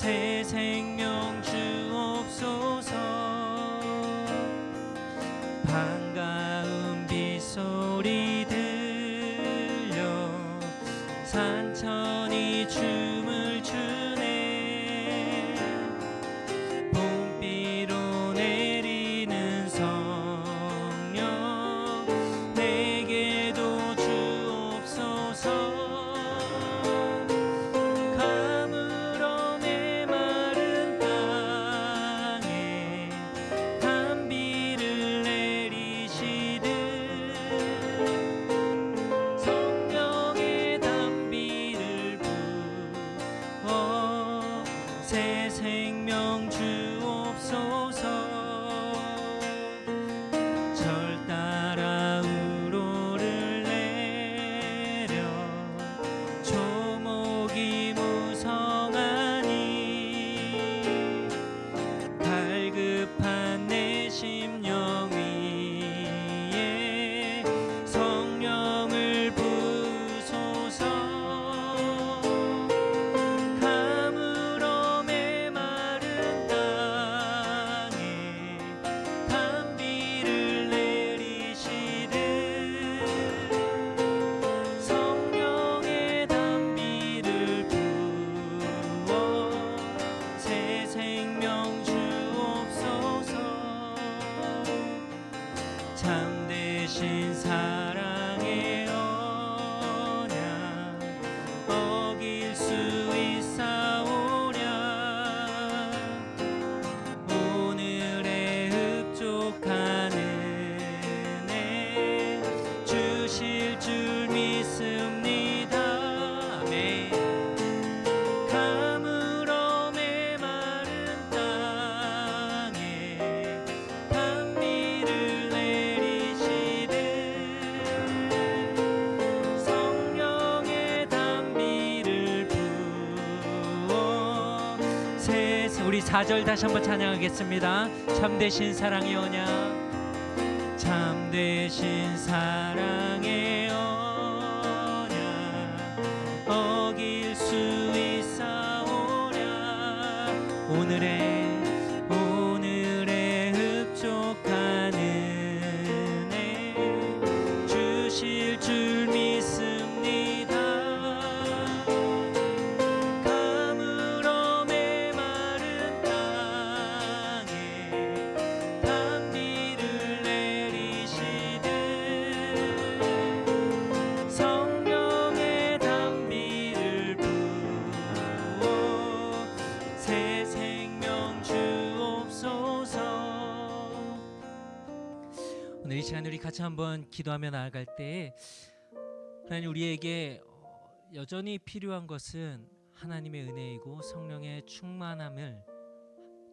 새 생명 주옵소서. 반가운 빗소리 들려 산천이 춤을 추네. 봄비로 내리는 성령 내게도 주옵소서. 가물어 메마른 땅에 단비를 내리시듯 성령의 단비를 부어 새 생명 주옵소서. 절 따라 우로를 내려 조목이 무성하니 갈급한 내 심령 위에 성령을 부소서. 가물어 메마른 땅에 단비를 내리시듯 성령의 단비를 부어 새 생명 주옵소서. 참되신 사랑의 언약 어길 수 있사오랴. 오늘의 흡족한 은혜 주실 줄 믿습니다. 아멘. 가물어 메마른 땅에 단비를 내리시듯 성령의 단비를 부어 우리 4절 다시 한번 찬양하겠습니다. 참되신 사랑의 언약, 참되신 사랑의 언약 어길 수 있사오랴. 오늘의 흡족한 은혜 주실 줄 믿습니다. 가물어 메마른 땅에 단비를 내리시듯 성령의 단비를 부어 새 생명 주옵소서. 오늘 이 시간 우리 같이 한번 기도하며 나아갈 때 하나님 우리에게 여전히 필요한 것은 하나님의 은혜이고 성령의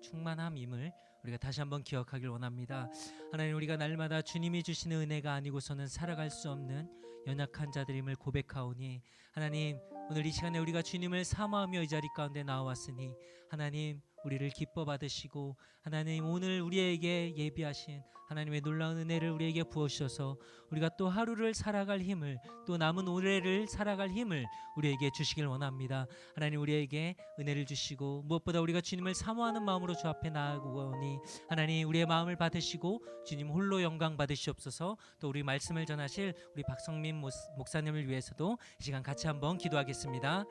충만함임을 우리가 다시 한번 기억하길 원합니다. 하나님 우리가 날마다 주님이 주시는 은혜가 아니고서는 살아갈 수 없는 연약한 자들임을 고백하오니 하나님 오늘 이 시간에 우리가 주님을 사모하며 이 자리 가운데 나왔으니 하나님 우리를 기뻐 받으시고 하나님 오늘 우리에게 예비하신 하나님의 놀라운 은혜를 우리에게 부어주셔서 우리가 또 하루를 살아갈 힘을 또 남은 올해를 살아갈 힘을 우리에게 주시길 원합니다. 하나님 우리에게 은혜를 주시고 무엇보다 우리가 주님을 사모하는 마음으로 주 앞에 나아오니 하나님 우리의 마음을 받으시고 주님 홀로 영광 받으시옵소서. 또 우리 말씀을 전하실 우리 박성민 목사님을 위해서도 이 시간 같이 한번 기도하겠습니다.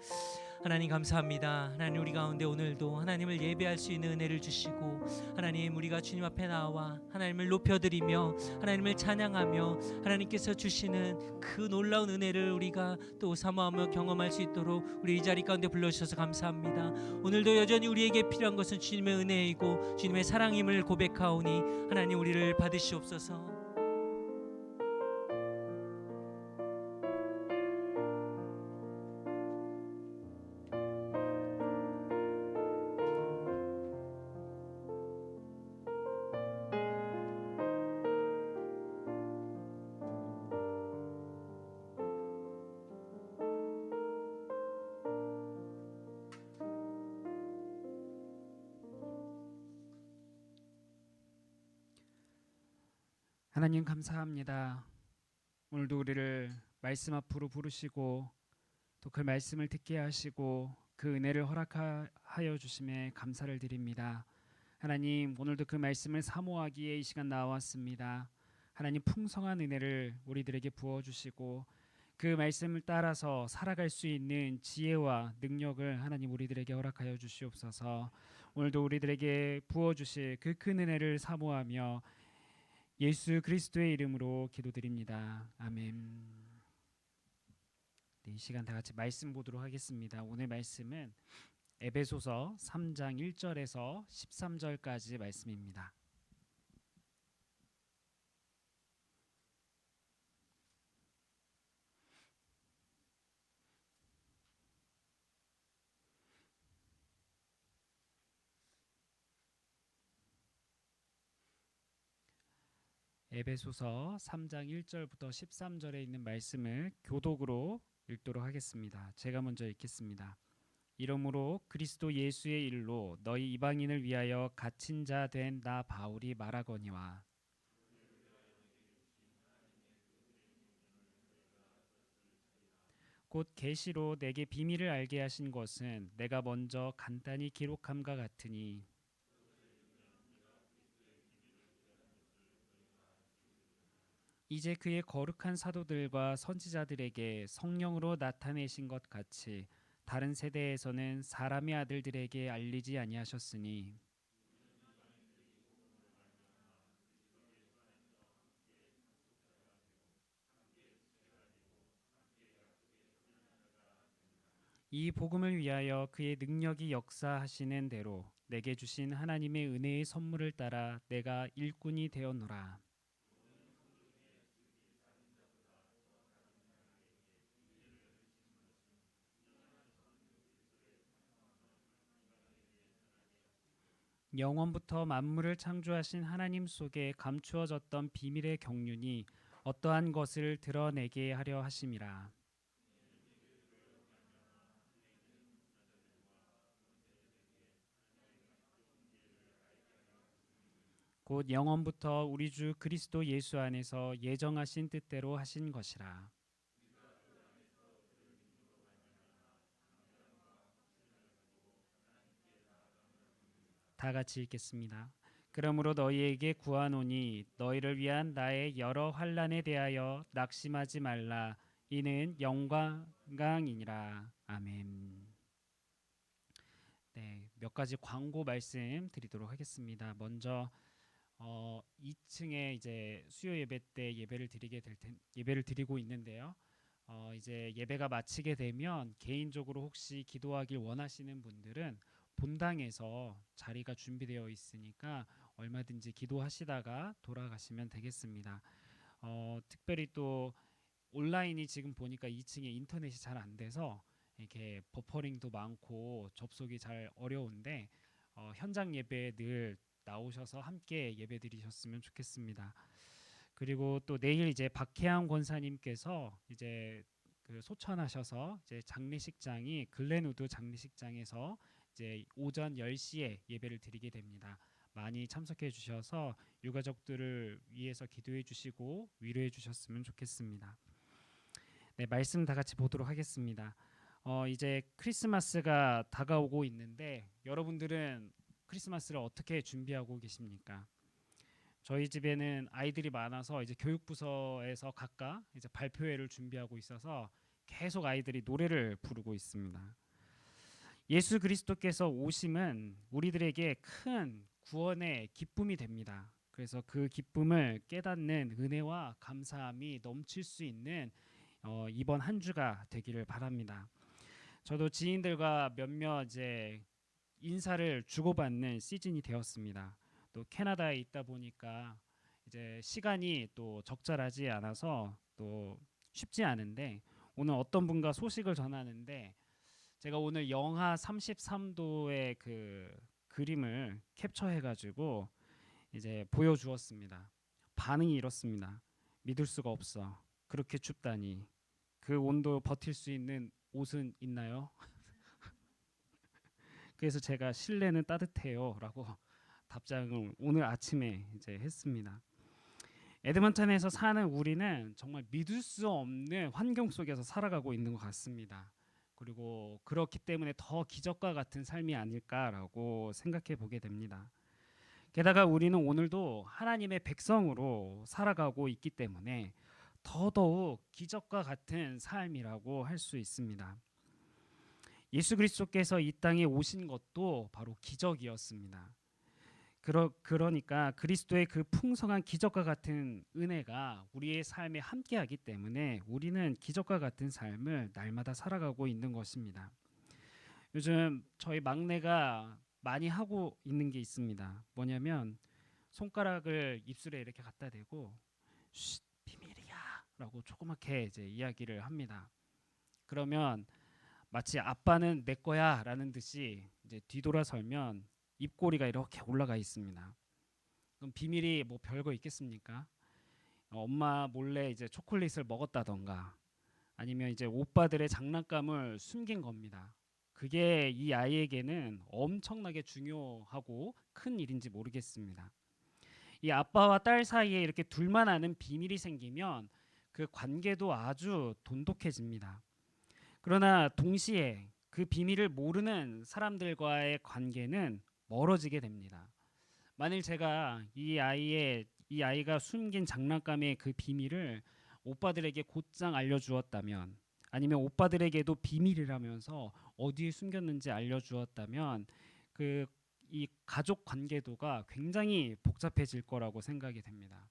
하나님 감사합니다. 하나님 우리 가운데 오늘도 하나님을 예배할 수 있는 은혜를 주시고 하나님 우리가 주님 앞에 나와 하나님을 높여드리며 하나님을 찬양하며 하나님께서 주시는 그 놀라운 은혜를 우리가 또 사모하며 경험할 수 있도록 우리 이 자리 가운데 불러주셔서 감사합니다. 오늘도 여전히 우리에게 필요한 것은 주님의 은혜이고 주님의 사랑임을 고백하오니 하나님 우리를 받으시옵소서. 하나님 감사합니다. 오늘도 우리를 말씀 앞으로 부르시고 또 그 말씀을 듣게 하시고 그 은혜를 허락하여 허락하여 주심에 감사를 드립니다. 하나님, 오늘도 그 말씀을 사모하기에 이 시간 나왔습니다. 하나님, 풍성한 은혜를 우리들에게 부어주시고 그 말씀을 따라서 살아갈 수 있는 지혜와 능력을 하나님 우리들에게 허락하여 주시옵소서. 오늘도 우리들에게 부어주실 그 큰 은혜를 사모하며 예수 그리스도의 이름으로 기도드립니다. 아멘. 네, 이 시간 다 같이 말씀 보도록 하겠습니다. 오늘 말씀은 에베소서 3장 1절에서 13절까지 말씀입니다. 에베소서 3장 1절부터 13절에 있는 말씀을 교독으로 읽도록 하겠습니다. 제가 먼저 읽겠습니다. 이러므로 그리스도 예수의 일로 너희 이방인을 위하여 갇힌 자 된 나 바울이 말하거니와 곧 계시로 내게 비밀을 알게 하신 것은 내가 먼저 간단히 기록함과 같으니 이제 그의 거룩한 사도들과 선지자들에게 성령으로 나타내신 것 같이 다른 세대에서는 사람의 아들들에게 알리지 아니하셨으니 이 복음을 위하여 그의 능력이 역사하시는 대로 내게 주신 하나님의 은혜의 선물을 따라 내가 일꾼이 되었노라. 영원부터 만물을 창조하신 하나님 속에 감추어졌던 비밀의 경륜이 어떠한 것을 드러내게 하려 하심이라. 곧 영원부터 우리 주 그리스도 예수 안에서 예정하신 뜻대로 하신 것이라. 다 같이 읽겠습니다. 그러므로 너희에게 구하노니 너희를 위한 나의 여러 환난에 대하여 낙심하지 말라. 이는 영광이니라. 아멘. 네, 몇 가지 광고 말씀 드리도록 하겠습니다. 먼저 2층에 이제 수요 예배 때 예배를 드리고 있는데요. 이제 예배가 마치게 되면 개인적으로 혹시 기도하길 원하시는 분들은 본당에서 자리가 준비되어 있으니까 얼마든지 기도하시다가 돌아가시면 되겠습니다. 특별히 또 온라인이 지금 보니까 2층에 인터넷이 잘 안 돼서 이렇게 버퍼링도 많고 접속이 잘 어려운데 현장 예배에 늘 나오셔서 함께 예배 드리셨으면 좋겠습니다. 그리고 또 내일 이제 박혜양 권사님께서 이제 그 소천하셔서 이제 장례식장이 글렌우드 장례식장에서 이제 오전 10시에 예배를 드리게 됩니다. 많이 참석해 주셔서 유가족들을 위해서 기도해 주시고 위로해 주셨으면 좋겠습니다. 네, 말씀 다 같이 보도록 하겠습니다. 이제 크리스마스가 다가오고 있는데 여러분들은 크리스마스를 어떻게 준비하고 계십니까? 저희 집에는 아이들이 많아서 이제 교육부서에서 각각 이제 발표회를 준비하고 있어서 계속 아이들이 노래를 부르고 있습니다. 예수 그리스도께서 오심은 우리들에게 큰 구원의 기쁨이 됩니다. 그래서 그 기쁨을 깨닫는 은혜와 감사함이 넘칠 수 있는 이번 한 주가 되기를 바랍니다. 저도 지인들과 몇몇 이제 인사를 주고받는 시즌이 되었습니다. 또 캐나다에 있다 보니까 이제 시간이 또 적절하지 않아서 또 쉽지 않은데 오늘 어떤 분과 소식을 전하는데 제가 오늘 영하 33도의 그 그림을 캡처해가지고 이제 보여주었습니다. 반응이 이렇습니다. 믿을 수가 없어. 그렇게 춥다니. 그 온도 버틸 수 있는 옷은 있나요? 그래서 제가 실내는 따뜻해요라고 답장을 오늘 아침에 이제 했습니다. 에드먼턴에서 사는 우리는 정말 믿을 수 없는 환경 속에서 살아가고 있는 것 같습니다. 그리고 그렇기 때문에 더 기적과 같은 삶이 아닐까라고 생각해 보게 됩니다. 게다가 우리는 오늘도 하나님의 백성으로 살아가고 있기 때문에 더더욱 기적과 같은 삶이라고 할 수 있습니다. 예수 그리스도께서 이 땅에 오신 것도 바로 기적이었습니다. 그러니까 그리스도의 그 풍성한 기적과 같은 은혜가 우리의 삶에 함께하기 때문에 우리는 기적과 같은 삶을 날마다 살아가고 있는 것입니다. 요즘 저희 막내가 많이 하고 있는 게 있습니다. 뭐냐면 손가락을 입술에 이렇게 갖다 대고 쉿, 비밀이야라고 조그맣게 이제 이야기를 합니다. 그러면 마치 아빠는 내 거야라는 듯이 이제 뒤돌아설면 입꼬리가 이렇게 올라가 있습니다. 그럼 비밀이 뭐 별거 있겠습니까? 엄마 몰래 이제 초콜릿을 먹었다던가 아니면 이제 오빠들의 장난감을 숨긴 겁니다. 그게 이 아이에게는 엄청나게 중요하고 큰 일인지 모르겠습니다. 이 아빠와 딸 사이에 이렇게 둘만 아는 비밀이 생기면 그 관계도 아주 돈독해집니다. 그러나 동시에 그 비밀을 모르는 사람들과의 관계는 멀어지게 됩니다. 만일 제가 이 아이가 숨긴 장난감의 그 비밀을 오빠들에게 곧장 알려주었다면, 아니면 오빠들에게도 비밀이라면서 어디에 숨겼는지 알려주었다면, 그 이 가족 관계도가 굉장히 복잡해질 거라고 생각이 됩니다.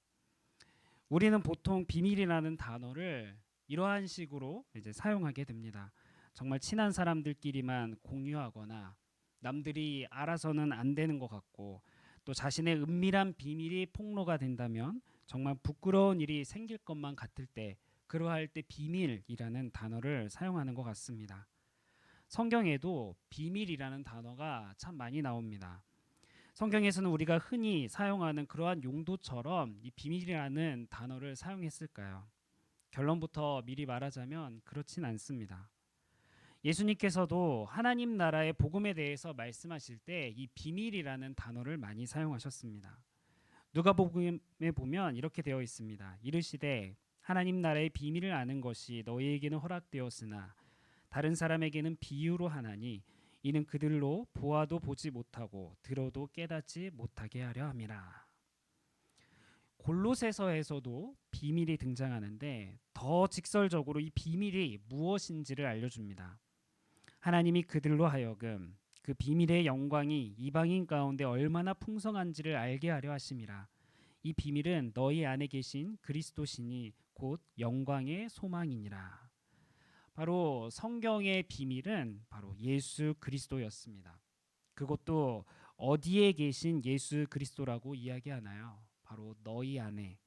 우리는 보통 비밀이라는 단어를 이러한 식으로 이제 사용하게 됩니다. 정말 친한 사람들끼리만 공유하거나 남들이 알아서는 안 되는 것 같고 또 자신의 은밀한 비밀이 폭로가 된다면 정말 부끄러운 일이 생길 것만 같을 때 그러할 때 비밀이라는 단어를 사용하는 것 같습니다. 성경에도 비밀이라는 단어가 참 많이 나옵니다. 성경에서는 우리가 흔히 사용하는 그러한 용도처럼 이 비밀이라는 단어를 사용했을까요? 결론부터 미리 말하자면 그렇진 않습니다. 예수님께서도 하나님 나라의 복음에 대해서 말씀하실 때 이 비밀이라는 단어를 많이 사용하셨습니다. 누가복음에 보면 이렇게 되어 있습니다. 이르시되 하나님 나라의 비밀을 아는 것이 너희에게는 허락되었으나 다른 사람에게는 비유로 하나니 이는 그들로 보아도 보지 못하고 들어도 깨닫지 못하게 하려 함이라. 골로새서에서도 비밀이 등장하는데 더 직설적으로 이 비밀이 무엇인지를 알려줍니다. 하나님이 그들로 하여금 그 비밀의 영광이 이방인 가운데 얼마나 풍성한지를 알게 하려 하심이라. 이 비밀은 너희 안에 계신 그리스도시니 곧 영광의 소망이니라. 바로 성경의 비밀은 바로 예수 그리스도였습니다. 그것도 어디에 계신 예수 그리스도라고 이야기하나요? 바로 너희 안에,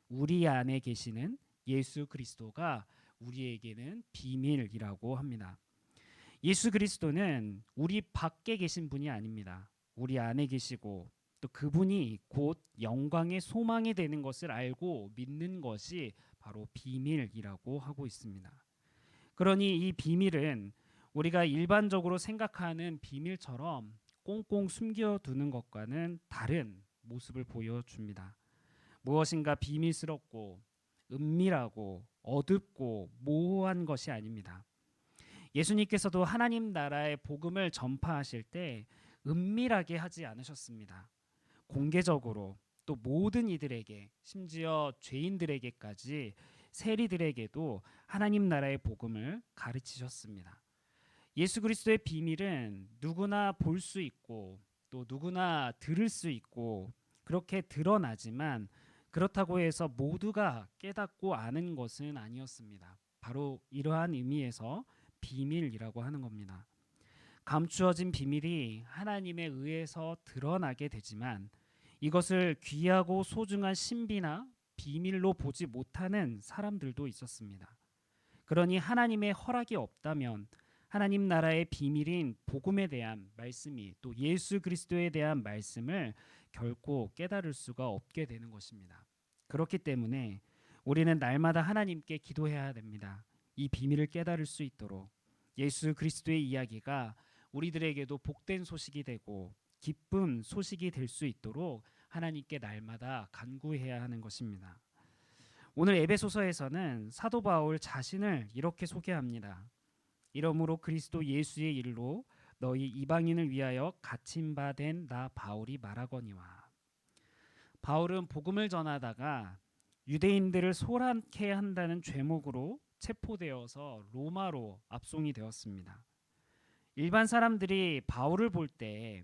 우리 안에 계시는 예수 그리스도가 우리에게는 비밀이라고 합니다. 예수 그리스도는 우리 밖에 계신 분이 아닙니다. 우리 안에 계시고 또 그분이 곧 영광의 소망이 되는 것을 알고 믿는 것이 바로 비밀이라고 하고 있습니다. 그러니 이 비밀은 우리가 일반적으로 생각하는 비밀처럼 꽁꽁 숨겨두는 것과는 다른 모습을 보여줍니다. 무엇인가 비밀스럽고 은밀하고 어둡고 모호한 것이 아닙니다. 예수님께서도 하나님 나라의 복음을 전파하실 때 은밀하게 하지 않으셨습니다. 공개적으로 또 모든 이들에게 심지어 죄인들에게까지 세리들에게도 하나님 나라의 복음을 가르치셨습니다. 예수 그리스도의 비밀은 누구나 볼 수 있고 또 누구나 들을 수 있고 그렇게 드러나지만 그렇다고 해서 모두가 깨닫고 아는 것은 아니었습니다. 바로 이러한 의미에서 비밀이라고 하는 겁니다. 감추어진 비밀이 하나님에 의해서 드러나게 되지만 이것을 귀하고 소중한 신비나 비밀로 보지 못하는 사람들도 있었습니다. 그러니 하나님의 허락이 없다면 하나님 나라의 비밀인 복음에 대한 말씀이 또 예수 그리스도에 대한 말씀을 결코 깨달을 수가 없게 되는 것입니다. 그렇기 때문에 우리는 날마다 하나님께 기도해야 됩니다. 이 비밀을 깨달을 수 있도록 예수 그리스도의 이야기가 우리들에게도 복된 소식이 되고 기쁜 소식이 될 수 있도록 하나님께 날마다 간구해야 하는 것입니다. 오늘 에베소서에서는 사도 바울 자신을 이렇게 소개합니다. 이러므로 그리스도 예수의 일로 너희 이방인을 위하여 갇힌 바 된 나 바울이 말하거니와. 바울은 복음을 전하다가 유대인들을 소란케 한다는 죄목으로 체포되어서 로마로 압송이 되었습니다. 일반 사람들이 바울을 볼 때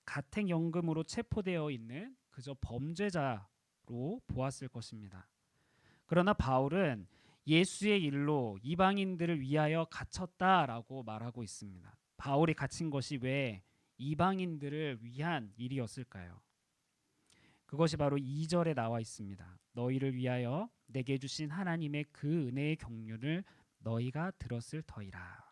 가택연금으로 체포되어 있는 그저 범죄자로 보았을 것입니다. 그러나 바울은 예수의 일로 이방인들을 위하여 갇혔다라고 말하고 있습니다. 바울이 갇힌 것이 왜 이방인들을 위한 일이었을까요? 그것이 바로 2절에 나와 있습니다. 너희를 위하여 내게 주신 하나님의 그 은혜의 경륜을 너희가 들었을 터이라.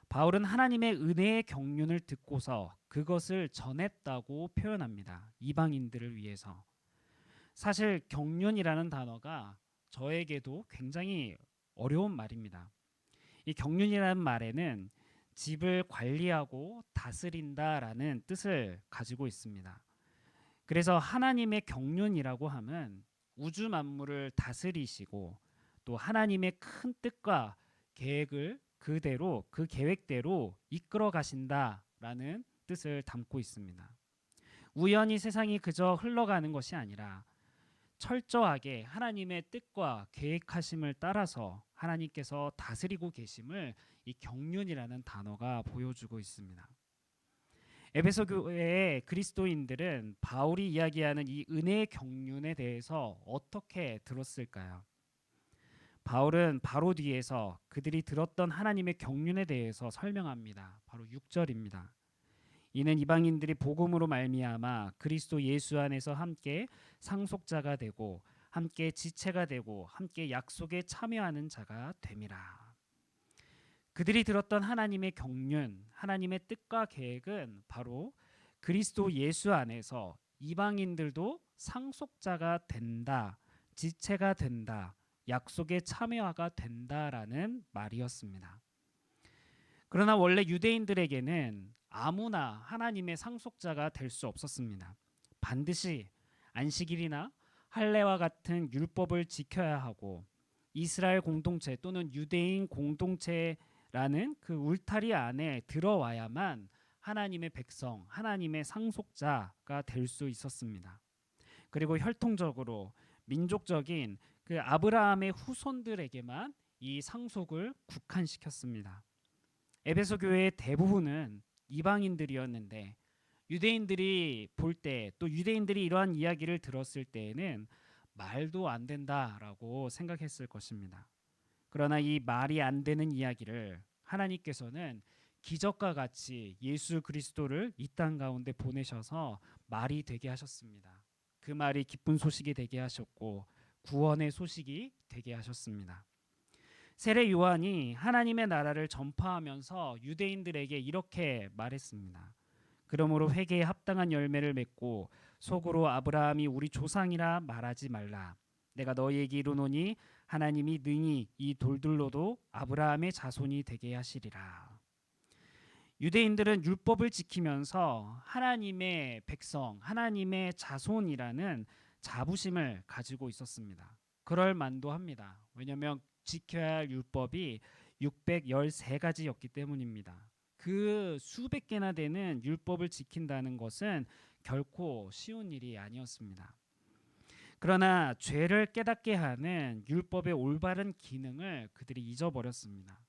바울은 하나님의 은혜의 경륜을 듣고서 그것을 전했다고 표현합니다. 이방인들을 위해서. 사실 경륜이라는 단어가 저에게도 굉장히 어려운 말입니다. 이 경륜이라는 말에는 집을 관리하고 다스린다라는 뜻을 가지고 있습니다. 그래서 하나님의 경륜이라고 하면 우주 만물을 다스리시고 또 하나님의 큰 뜻과 계획을 그대로 그 계획대로 이끌어 가신다라는 뜻을 담고 있습니다. 우연히 세상이 그저 흘러가는 것이 아니라 철저하게 하나님의 뜻과 계획하심을 따라서 하나님께서 다스리고 계심을 이 경륜이라는 단어가 보여주고 있습니다. 에베소 교회의 그리스도인들은 바울이 이야기하는 이 은혜의 경륜에 대해서 어떻게 들었을까요? 바울은 바로 뒤에서 그들이 들었던 하나님의 경륜에 대해서 설명합니다. 바로 6절입니다. 이는 이방인들이 복음으로 말미암아 그리스도 예수 안에서 함께 상속자가 되고 함께 지체가 되고 함께 약속에 참여하는 자가 됨이라. 그들이 들었던 하나님의 경륜, 하나님의 뜻과 계획은 바로 그리스도 예수 안에서 이방인들도 상속자가 된다, 지체가 된다, 약속에 참여가 된다라는 말이었습니다. 그러나 원래 유대인들에게는 아무나 하나님의 상속자가 될 수 없었습니다. 반드시 안식일이나 할례와 같은 율법을 지켜야 하고 이스라엘 공동체 또는 유대인 공동체라는 그 울타리 안에 들어와야만 하나님의 백성, 하나님의 상속자가 될 수 있었습니다. 그리고 혈통적으로 민족적인 그 아브라함의 후손들에게만 이 상속을 국한시켰습니다. 에베소 교회의 대부분은 이방인들이었는데 유대인들이 볼 때 또 유대인들이 이러한 이야기를 들었을 때에는 말도 안 된다라고 생각했을 것입니다. 그러나 이 말이 안 되는 이야기를 하나님께서는 기적과 같이 예수 그리스도를 이 땅 가운데 보내셔서 말이 되게 하셨습니다. 그 말이 기쁜 소식이 되게 하셨고 구원의 소식이 되게 하셨습니다. 세례 요한이 하나님의 나라를 전파하면서 유대인들에게 이렇게 말했습니다. 그러므로 회개에 합당한 열매를 맺고 속으로 아브라함이 우리 조상이라 말하지 말라. 내가 너희에게 이르노니 하나님이 능히 이 돌들로도 아브라함의 자손이 되게 하시리라. 유대인들은 율법을 지키면서 하나님의 백성, 하나님의 자손이라는 자부심을 가지고 있었습니다. 그럴 만도 합니다. 왜냐하면 지켜야 할 율법이 613가지였기 때문입니다. 그 수백 개나 되는 율법을 지킨다는 것은 결코 쉬운 일이 아니었습니다. 그러나 죄를 깨닫게 하는 율법의 올바른 기능을 그들이 잊어버렸습니다.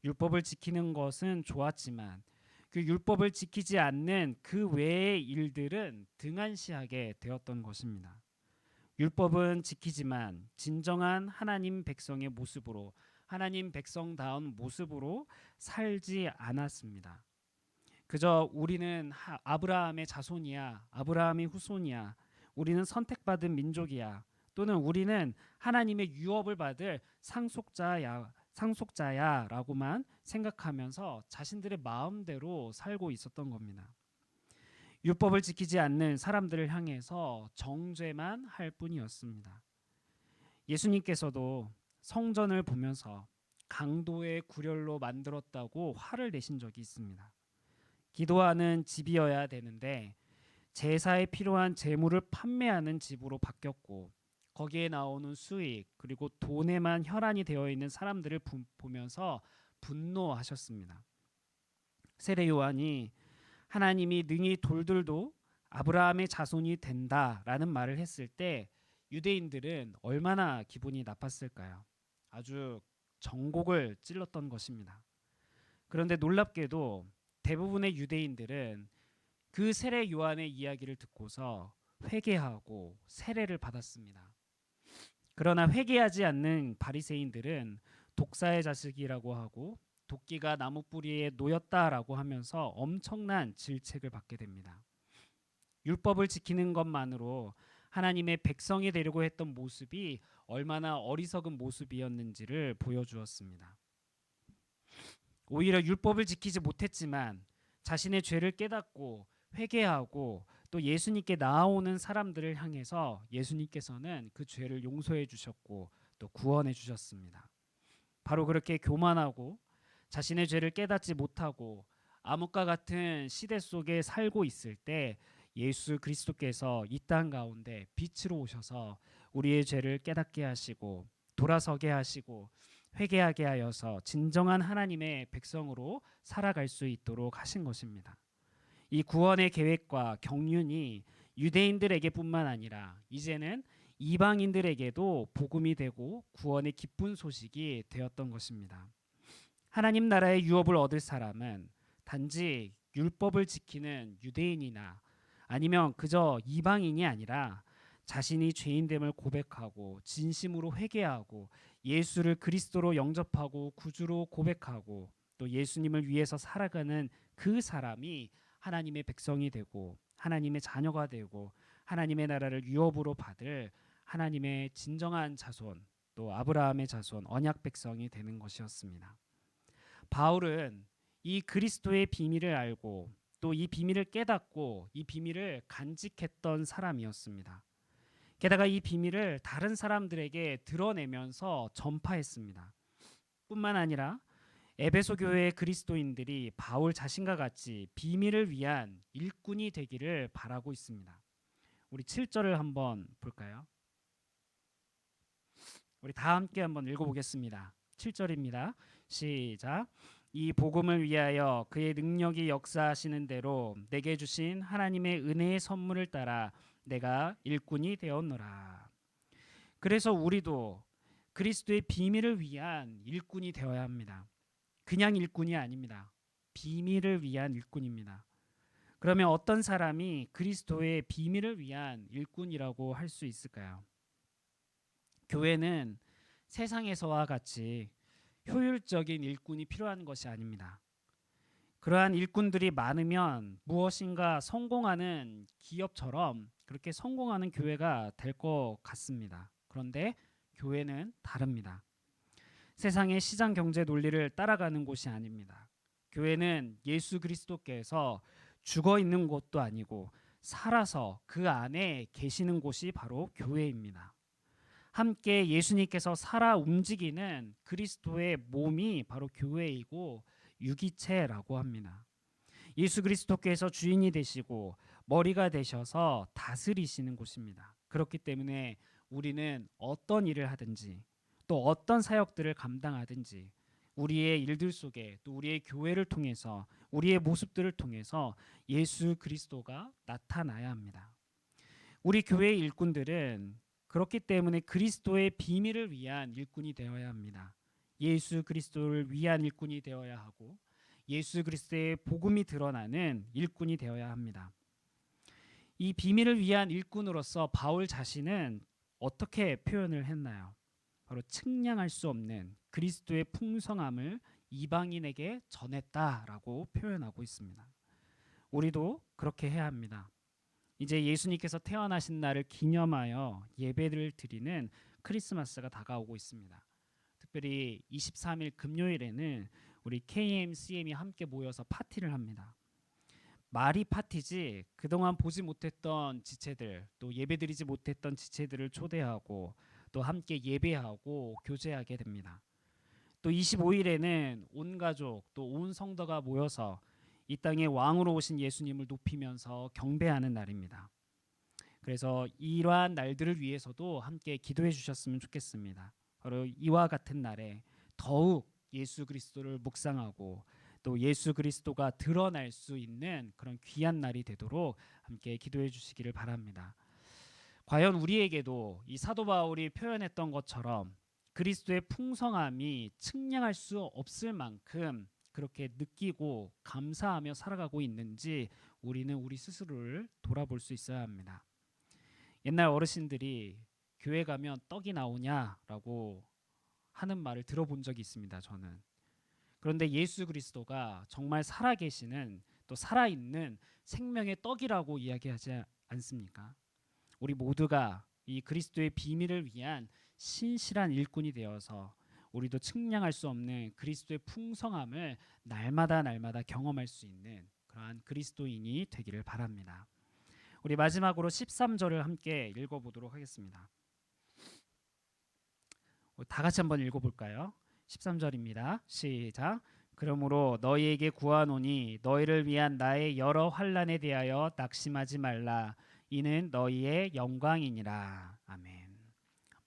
율법을 지키는 것은 좋았지만 그 율법을 지키지 않는 그 외의 일들은 등한시하게 되었던 것입니다. 율법은 지키지만 진정한 하나님 백성의 모습으로 하나님 백성다운 모습으로 살지 않았습니다. 그저 우리는 아브라함의 자손이야, 아브라함의 후손이야, 우리는 선택받은 민족이야, 또는 우리는 하나님의 유업을 받을 상속자야라고만 생각하면서 자신들의 마음대로 살고 있었던 겁니다. 율법을 지키지 않는 사람들을 향해서 정죄만 할 뿐이었습니다. 예수님께서도 성전을 보면서 강도의 구렬로 만들었다고 화를 내신 적이 있습니다. 기도하는 집이어야 되는데 제사에 필요한 제물을 판매하는 집으로 바뀌었고 거기에 나오는 수익 그리고 돈에만 혈안이 되어 있는 사람들을 보면서 분노하셨습니다. 세례 요한이 하나님이 능히 돌들도 아브라함의 자손이 된다라는 말을 했을 때 유대인들은 얼마나 기분이 나빴을까요? 아주 전곡을 찔렀던 것입니다. 그런데 놀랍게도 대부분의 유대인들은 그 세례 요한의 이야기를 듣고서 회개하고 세례를 받았습니다. 그러나 회개하지 않는 바리새인들은 독사의 자식이라고 하고 도끼가 나무 뿌리에 놓였다라고 하면서 엄청난 질책을 받게 됩니다. 율법을 지키는 것만으로 하나님의 백성이 되려고 했던 모습이 얼마나 어리석은 모습이었는지를 보여주었습니다. 오히려 율법을 지키지 못했지만 자신의 죄를 깨닫고 회개하고 또 예수님께 나아오는 사람들을 향해서 예수님께서는 그 죄를 용서해 주셨고 또 구원해 주셨습니다. 바로 그렇게 교만하고 자신의 죄를 깨닫지 못하고 암흑과 같은 시대 속에 살고 있을 때 예수 그리스도께서 이 땅 가운데 빛으로 오셔서 우리의 죄를 깨닫게 하시고 돌아서게 하시고 회개하게 하여서 진정한 하나님의 백성으로 살아갈 수 있도록 하신 것입니다. 이 구원의 계획과 경륜이 유대인들에게뿐만 아니라 이제는 이방인들에게도 복음이 되고 구원의 기쁜 소식이 되었던 것입니다. 하나님 나라의 유업을 얻을 사람은 단지 율법을 지키는 유대인이나 아니면 그저 이방인이 아니라 자신이 죄인됨을 고백하고 진심으로 회개하고 예수를 그리스도로 영접하고 구주로 고백하고 또 예수님을 위해서 살아가는 그 사람이 하나님의 백성이 되고 하나님의 자녀가 되고 하나님의 나라를 유업으로 받을 하나님의 진정한 자손 또 아브라함의 자손 언약 백성이 되는 것이었습니다. 바울은 이 그리스도의 비밀을 알고 또 이 비밀을 깨닫고 이 비밀을 간직했던 사람이었습니다. 게다가 이 비밀을 다른 사람들에게 드러내면서 전파했습니다. 뿐만 아니라 에베소 교회의 그리스도인들이 바울 자신과 같이 비밀을 위한 일꾼이 되기를 바라고 있습니다. 우리 7절을 한번 볼까요? 우리 다 함께 한번 읽어보겠습니다. 7절입니다. 시작. 이 복음을 위하여 그의 능력이 역사하시는 대로 내게 주신 하나님의 은혜의 선물을 따라 내가 일꾼이 되었노라. 그래서 우리도 그리스도의 비밀을 위한 일꾼이 되어야 합니다. 그냥 일꾼이 아닙니다. 비밀을 위한 일꾼입니다. 그러면 어떤 사람이 그리스도의 비밀을 위한 일꾼이라고 할 수 있을까요? 교회는 세상에서와 같이 효율적인 일꾼이 필요한 것이 아닙니다. 그러한 일꾼들이 많으면 무엇인가 성공하는 기업처럼 그렇게 성공하는 교회가 될 것 같습니다. 그런데 교회는 다릅니다. 세상의 시장 경제 논리를 따라가는 곳이 아닙니다. 교회는 예수 그리스도께서 죽어 있는 곳도 아니고 살아서 그 안에 계시는 곳이 바로 교회입니다. 함께 예수님께서 살아 움직이는 그리스도의 몸이 바로 교회이고 유기체라고 합니다. 예수 그리스도께서 주인이 되시고 머리가 되셔서 다스리시는 곳입니다. 그렇기 때문에 우리는 어떤 일을 하든지 또 어떤 사역들을 감당하든지 우리의 일들 속에 또 우리의 교회를 통해서 우리의 모습들을 통해서 예수 그리스도가 나타나야 합니다. 우리 교회의 일꾼들은 그렇기 때문에 그리스도의 비밀을 위한 일꾼이 되어야 합니다. 예수 그리스도를 위한 일꾼이 되어야 하고 예수 그리스도의 복음이 드러나는 일꾼이 되어야 합니다. 이 비밀을 위한 일꾼으로서 바울 자신은 어떻게 표현을 했나요? 바로 측량할 수 없는 그리스도의 풍성함을 이방인에게 전했다라고 표현하고 있습니다. 우리도 그렇게 해야 합니다. 이제 예수님께서 태어나신 날을 기념하여 예배를 드리는 크리스마스가 다가오고 있습니다. 특별히 23일 금요일에는 우리 KMCM이 함께 모여서 파티를 합니다. 말이 파티지 그동안 보지 못했던 지체들 또 예배드리지 못했던 지체들을 초대하고 또 함께 예배하고 교제하게 됩니다. 또 25일에는 온 가족 또 온 성도가 모여서 이 땅에 왕으로 오신 예수님을 높이면서 경배하는 날입니다. 그래서 이러한 날들을 위해서도 함께 기도해 주셨으면 좋겠습니다. 바로 이와 같은 날에 더욱 예수 그리스도를 묵상하고 또 예수 그리스도가 드러날 수 있는 그런 귀한 날이 되도록 함께 기도해 주시기를 바랍니다. 과연 우리에게도 이 사도 바울이 표현했던 것처럼 그리스도의 풍성함이 측량할 수 없을 만큼 그렇게 느끼고 감사하며 살아가고 있는지 우리는 우리 스스로를 돌아볼 수 있어야 합니다. 옛날 어르신들이 교회 가면 떡이 나오냐라고 하는 말을 들어본 적이 있습니다. 저는. 그런데 예수 그리스도가 정말 살아계시는 또 살아있는 생명의 떡이라고 이야기하지 않습니까? 우리 모두가 이 그리스도의 비밀을 위한 신실한 일꾼이 되어서 우리도 측량할 수 없는 그리스도의 풍성함을 날마다 경험할 수 있는 그러한 그리스도인이 되기를 바랍니다. 우리 마지막으로 13절을 함께 읽어보도록 하겠습니다. 다 같이 한번 읽어볼까요? 13절입니다. 시작. 그러므로 너희에게 구하노니 너희를 위한 나의 여러 환난에 대하여 낙심하지 말라. 이는 너희의 영광이니라. 아멘.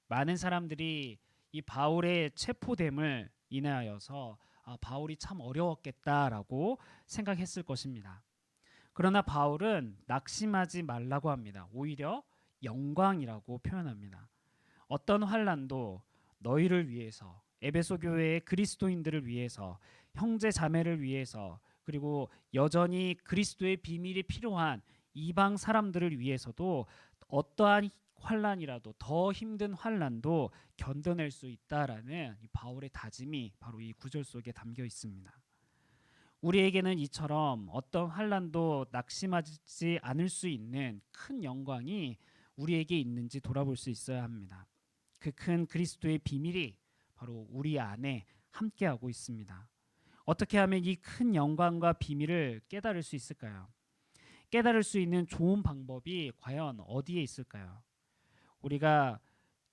많은 사람들이 이 바울의 체포됨을 인하여서 바울이 참 어려웠겠다라고 생각했을 것입니다. 그러나 바울은 낙심하지 말라고 합니다. 오히려 영광이라고 표현합니다. 어떤 환난도 너희를 위해서, 에베소 교회의 그리스도인들을 위해서, 형제 자매를 위해서, 그리고 여전히 그리스도의 비밀이 필요한 이방 사람들을 위해서도 어떠한 환난이라도 더 힘든 환난도 견뎌낼 수 있다라는 이 바울의 다짐이 바로 이 구절 속에 담겨 있습니다. 우리에게는 이처럼 어떤 환난도 낙심하지 않을 수 있는 큰 영광이 우리에게 있는지 돌아볼 수 있어야 합니다. 그 큰 그리스도의 비밀이 바로 우리 안에 함께하고 있습니다. 어떻게 하면 이 큰 영광과 비밀을 깨달을 수 있을까요? 깨달을 수 있는 좋은 방법이 과연 어디에 있을까요? 우리가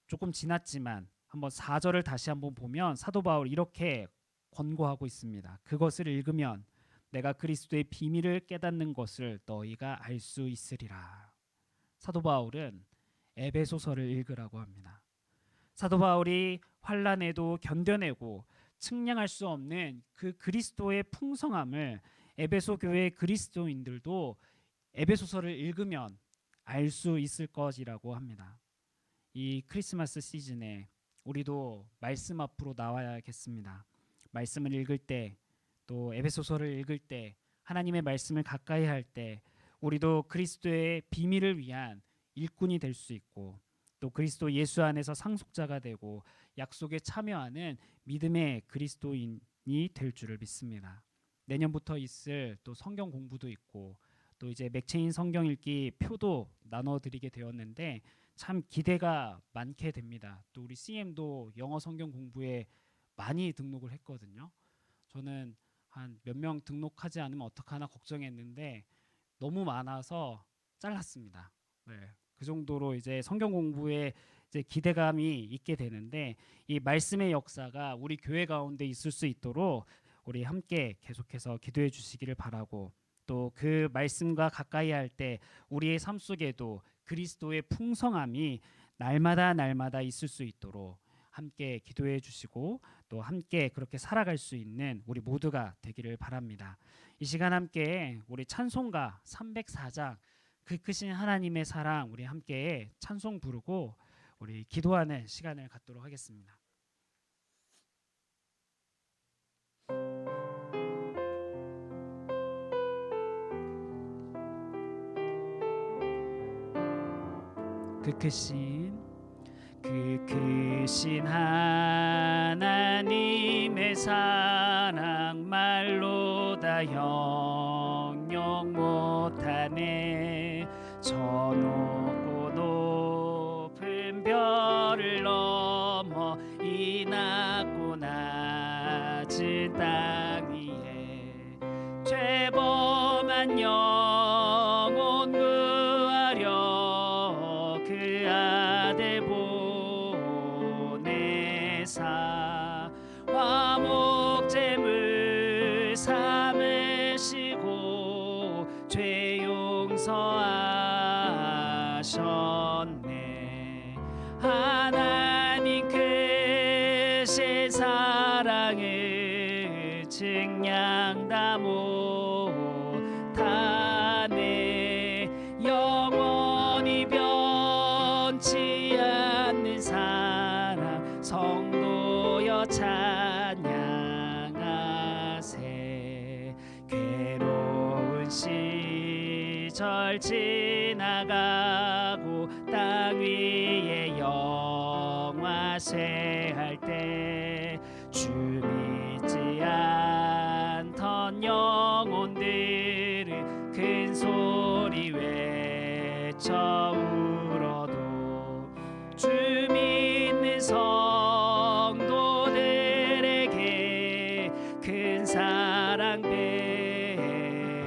조금 지났지만 한번 4절을 다시 한번 보면 사도 바울 이렇게 권고하고 있습니다. 그것을 읽으면 내가 그리스도의 비밀을 깨닫는 것을 너희가 알 수 있으리라. 사도 바울은 에베소서를 읽으라고 합니다. 사도 바울이 환난에도 견뎌내고 측량할 수 없는 그 그리스도의 풍성함을 에베소 교회 그리스도인들도 에베소서를 읽으면 알 수 있을 것이라고 합니다. 이 크리스마스 시즌에 우리도 말씀 앞으로 나와야겠습니다. 말씀을 읽을 때, 또 에베소서를 읽을 때, 하나님의 말씀을 가까이 할 때 우리도 그리스도의 비밀을 위한 일꾼이 될 수 있고 또 그리스도 예수 안에서 상속자가 되고 약속에 참여하는 믿음의 그리스도인이 될 줄을 믿습니다. 내년부터 있을 또 성경 공부도 있고 또 이제 맥체인 성경 읽기 표도 나눠드리게 되었는데 참 기대가 많게 됩니다. 또 우리 CM도 영어 성경 공부에 많이 등록을 했거든요. 저는 한 몇 명 등록하지 않으면 어떡하나 걱정했는데 너무 많아서 잘랐습니다. 네. 그 정도로 이제 성경 공부에 이제 기대감이 있게 되는데 이 말씀의 역사가 우리 교회 가운데 있을 수 있도록 우리 함께 계속해서 기도해 주시기를 바라고 또 그 말씀과 가까이 할 때 우리의 삶 속에도 그리스도의 풍성함이 날마다 있을 수 있도록 함께 기도해 주시고 또 함께 그렇게 살아갈 수 있는 우리 모두가 되기를 바랍니다. 이 시간 함께 우리 찬송가 304장 그 크신 하나님의 사랑 우리 함께 찬송 부르고 우리 기도하는 시간을 갖도록 하겠습니다. 그 크신 하나님의 사랑 말로 다 형용 못하네. 저 높고 높은 별을 넘어 이 낮고 낮은 땅 위에 죄범한 영혼 구하려 그 아들 보내사 화목제물 삼으시고 죄 용서하셨네. 하나님 크신 사랑을 증량 다 못하네. 영원히 변치 않는 사랑 성도여 찬양하세. 괴로운 시절 지나가고 땅 위에 영화 쇠할 때 주 믿지 않던 영혼들은 큰 소리 외쳐 울어도 주 믿는 성도들에게 큰 사랑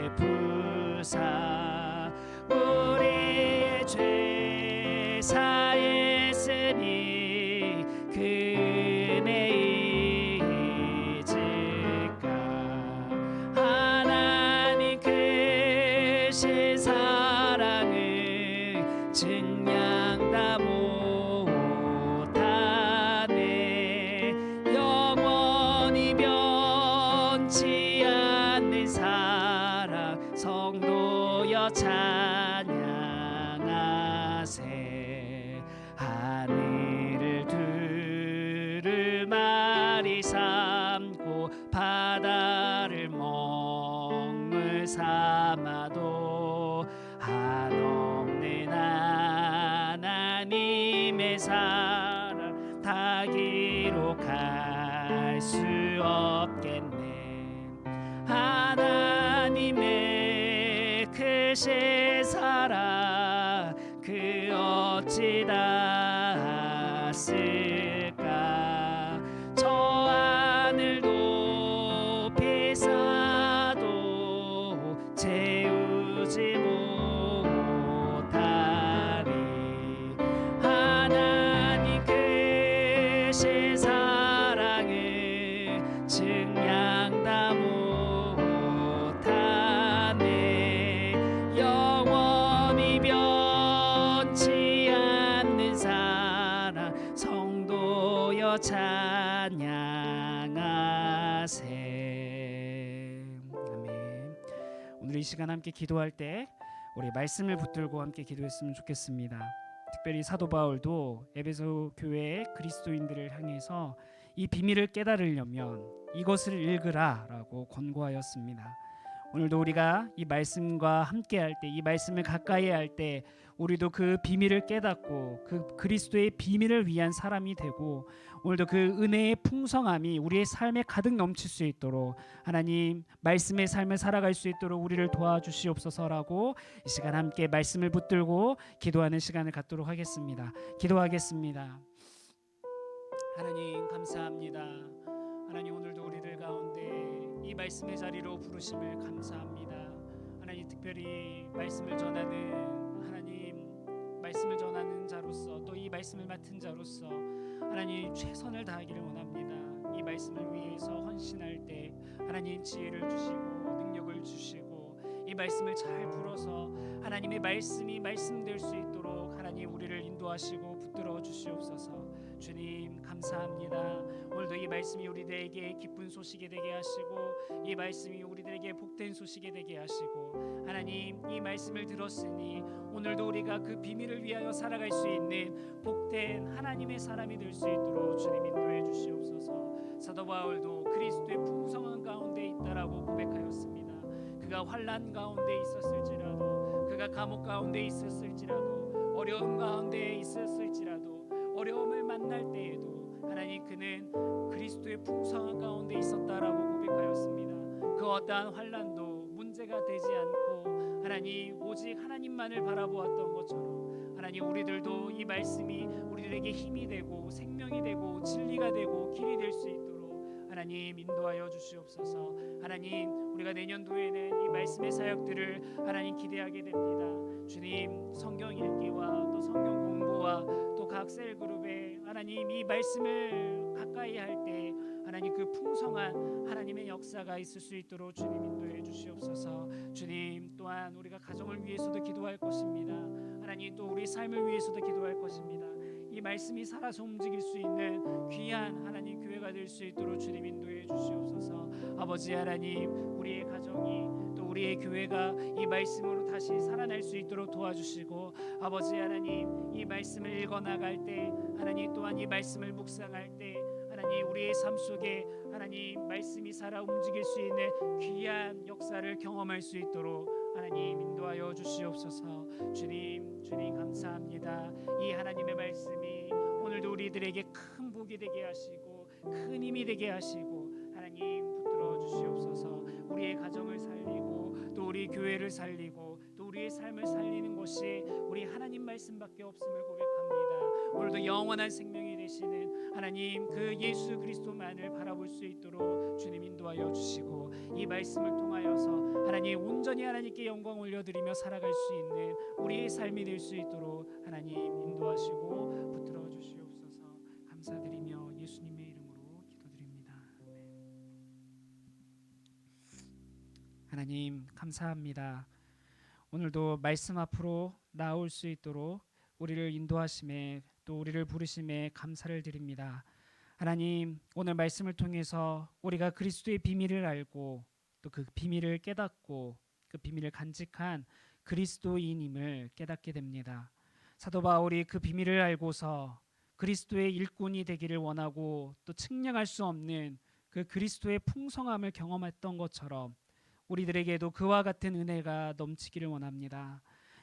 베푸사 우리의 죄 사했으니 그 은혜 잊을까. 하나님 크신 사랑을 증량 다 못하네. 영원히 변치 않는 사랑 성도여 찬양하세. 하늘을 두루마리 삼고 바다를 먹물 삼아도 한없는 하나님의 사랑 다 기록할 수 없겠네. 하나님의 크신 사랑 그 어찌 닿았을까. 저 하늘 높이 쌓아도 채우지 못하리. 하나님 크신 사랑을 증량 다 못하네. 영원히 변치 않는 사랑 성도여 찬양하세. 아멘. 오늘 이 시간 함께 기도할 때 우리 말씀을 붙들고 함께 기도했으면 좋겠습니다. 특별히 사도 바울도 에베소 교회의 그리스도인들을 향해서 이 비밀을 깨달으려면 이것을 읽으라라고 권고하였습니다. 오늘도 우리가 이 말씀과 함께 할 때, 이 말씀을 가까이 할 때 우리도 그 비밀을 깨닫고 그 그리스도의 비밀을 위한 사람이 되고 오늘도 그 은혜의 풍성함이 우리의 삶에 가득 넘칠 수 있도록 하나님 말씀의 삶을 살아갈 수 있도록 우리를 도와주시옵소서라고 이 시간 함께 말씀을 붙들고 기도하는 시간을 갖도록 하겠습니다. 기도하겠습니다. 하나님 감사합니다. 하나님 오늘도 우리들 가운데 이 말씀의 자리로 부르심을 감사합니다. 하나님 특별히 말씀을 전하는 말씀을 전하는 자로서 또 이 말씀을 맡은 자로서 하나님 최선을 다하기를 원합니다. 이 말씀을 위해서 헌신할 때 하나님 지혜를 주시고 능력을 주시고 이 말씀을 잘 풀어서 하나님의 말씀이 말씀될 수 있도록 하나님 우리를 인도하시고 붙들어 주시옵소서. 주님 감사합니다. 오늘도 이 말씀이 우리들에게 기쁜 소식이 되게 하시고 이 말씀이 우리들에게 복된 소식이 되게 하시고 하나님 이 말씀을 들었으니 오늘도 우리가 그 비밀을 위하여 살아갈 수 있는 복된 하나님의 사람이 될 수 있도록 주님 인도해 주시옵소서. 사도 바울도 그리스도의 풍성한 가운데 있다라고 고백하였습니다. 그가 환난 가운데 있었을지라도 그가 감옥 가운데 있었을지라도 어려움 가운데 있었을지라도 어려움을 만날 때에도 하나님 그는 그리스도의 풍성한 가운데 있었다라고 고백하였습니다. 그 어떠한 환난도 문제가 되지 않고 하나님 오직 하나님만을 바라보았던 것처럼 하나님 우리들도 이 말씀이 우리들에게 힘이 되고 생명이 되고 진리가 되고 길이 될 수 있도록 하나님 인도하여 주시옵소서. 하나님 우리가 내년도에는 이 말씀의 사역들을 하나님 기대하게 됩니다. 주님 성경 읽기와 또 성경 공부와 또 각 셀그룹에 하나님 이 말씀을 가까이 할 때 하나님 그 풍성한 하나님의 역사가 있을 수 있도록 주님 인도해 주시옵소서. 주님 또한 우리가 가정을 위해서도 기도할 것입니다. 하나님 또 우리 삶을 위해서도 기도할 것입니다. 이 말씀이 살아서 움직일 수 있는 귀한 하나님 교회가 될 수 있도록 주님 인도해 주시옵소서. 아버지 하나님, 우리의 가정이 또 우리의 교회가 이 말씀으로 다시 살아날 수 있도록 도와주시고, 아버지 하나님, 이 말씀을 읽어 나갈 때 하나님 또한 이 말씀을 묵상할 때 하나님 우리의 삶 속에 하나님 말씀이 살아 움직일 수 있는 귀한 역사를 경험할 수 있도록 하나님 인도하여 주시옵소서. 주님 감사합니다. 이 하나님의 말씀이 오늘도 우리들에게 큰 복이 되게 하시고 큰 힘이 되게 하시고 하나님 붙들어 주시옵소서. 우리의 가정을 살리고 또 우리 교회를 살리고 또 우리의 삶을 살리는 것이 우리 하나님 말씀밖에 없음을 고백합니다. 오늘도 영원한 생명이 되시는 하나님 그 예수 그리스도만을 바라볼 수 있도록 주님 인도하여 주시고, 이 말씀을 통하여서 하나님 온전히 하나님께 영광 올려드리며 살아갈 수 있는 우리의 삶이 될 수 있도록 하나님 인도하시고 붙들어 주시옵소서. 감사드리며 예수님의 이름으로 기도드립니다. 하나님 감사합니다. 오늘도 말씀 앞으로 나올 수 있도록 우리를 인도하심에 또 우리를 부르심에 감사를 드립니다. 하나님, 오늘 말씀을 통해서 우리가 그리스도의 비밀을 알고 또 그 비밀을 깨닫고 그 비밀을 간직한 그리스도인임을 깨닫게 됩니다. 사도 바울이 그 비밀을 알고서 그리스도의 일꾼이 되기를 원하고 또 측량할 수 없는 그 그리스도의 풍성함을 경험했던 것처럼 우리들에게도 그와 같은 은혜가 넘치기를 원합니다.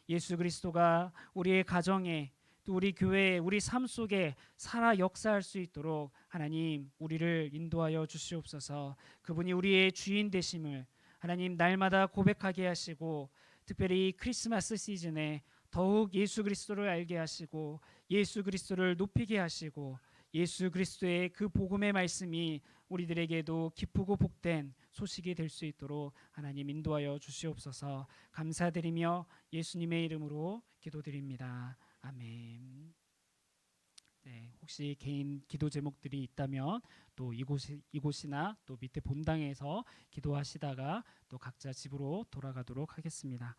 예수 그리스도가 우리의 가정에 또 우리 교회에 우리 삶 속에 살아 역사할 수 있도록 하나님 우리를 인도하여 주시옵소서. 그분이 우리의 주인 되심을 하나님 날마다 고백하게 하시고, 특별히 크리스마스 시즌에 더욱 예수 그리스도를 알게 하시고 예수 그리스도를 높이게 하시고 예수 그리스도의 그 복음의 말씀이 우리들에게도 기쁘고 복된 소식이 될 수 있도록 하나님 인도하여 주시옵소서. 감사드리며 예수님의 이름으로 기도드립니다. 아멘. 네, 혹시 개인 기도 제목들이 있다면 또 이곳이나 또 밑에 본당에서 기도하시다가 또 각자 집으로 돌아가도록 하겠습니다.